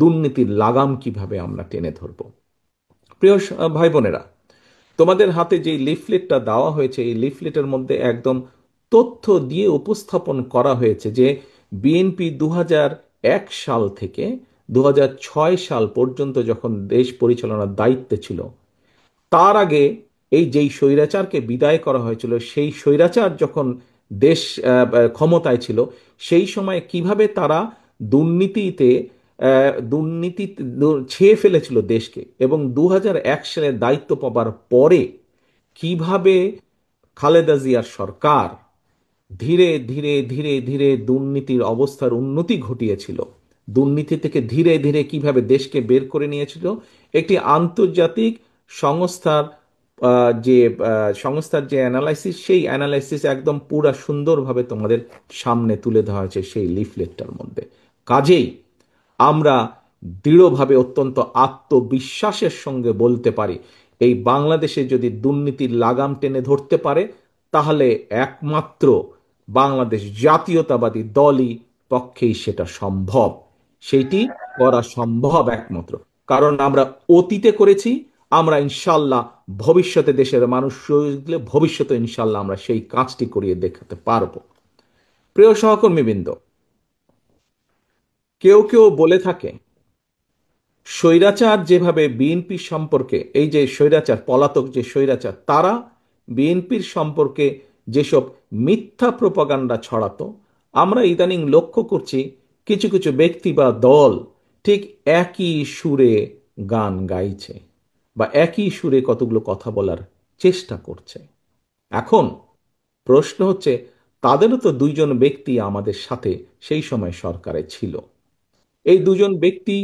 দুর্নীতির লাগাম কিভাবে আমরা টেনে ধরব। প্রিয় ভাই বোনেরা, তোমাদের হাতে যে লিফলেটটা দেওয়া হয়েছে এই লিফলেটের মধ্যে একদম তথ্য দিয়ে উপস্থাপন করা হয়েছে যে বিএনপি 2001 সাল থেকে 2006 সাল পর্যন্ত যখন দেশ পরিচালনার দায়িত্বে ছিল, তার আগে এই যেই স্বৈরাচারকে বিদায় করা হয়েছিল, সেই স্বৈরাচার যখন দেশ ক্ষমতায় ছিল, সেই সময় কিভাবে তারা দুর্নীতিতে দুর্নীতি ছেয়ে ফেলেছিল দেশকে, এবং 2001 সালে দায়িত্ব পাবার পরে কিভাবে খালেদা জিয়ার সরকার ধীরে ধীরে ধীরে ধীরে দুর্নীতির অবস্থার উন্নতি ঘটিয়েছিল, দুর্নীতি থেকে ধীরে ধীরে কিভাবে দেশকে বের করে নিয়েছিল, একটি আন্তর্জাতিক সংস্থার সংস্থার যে অ্যানালাইসিস, সেই অ্যানালাইসিস একদম পুরা সুন্দরভাবে তোমাদের সামনে তুলে ধরা হয়েছে সেই লিফলেটটার মধ্যে। কাজেই আমরা দৃঢ়ভাবে অত্যন্ত আত্মবিশ্বাসের সঙ্গে বলতে পারি, এই বাংলাদেশে যদি দুর্নীতির লাগাম টেনে ধরতে পারে, তাহলে একমাত্র বাংলাদেশ জাতীয়তাবাদী দলই পক্ষেই সেটা সম্ভব। সেটি করা সম্ভব একমাত্র কারণ আমরা অতীতে করেছি, আমরা ইনশাল্লাহ ভবিষ্যতে দেশের মানুষ দিলে ভবিষ্যতে ইনশাল্লাহ আমরা সেই কাজটি করিয়ে দেখাতে পারবো। প্রিয় সহকর্মীবৃন্দ, কেউ কেউ বলে থাকে স্বৈরাচার যেভাবে বিএনপি সম্পর্কে, এই যে স্বৈরাচার পলাতক যে স্বৈরাচার, তারা বিএনপির সম্পর্কে যেসব মিথ্যা প্রপাগান্ডা ছড়াতো, আমরা ইদানিং লক্ষ্য করছি কিছু কিছু ব্যক্তি বা দল ঠিক একই সুরে গান গাইছে বা একই সুরে কতগুলো কথা বলার চেষ্টা করছে। এখন প্রশ্ন হচ্ছে, তাদেরও তো দুইজন ব্যক্তি আমাদের সাথে সেই সময় সরকারে ছিল। এই দুজন ব্যক্তি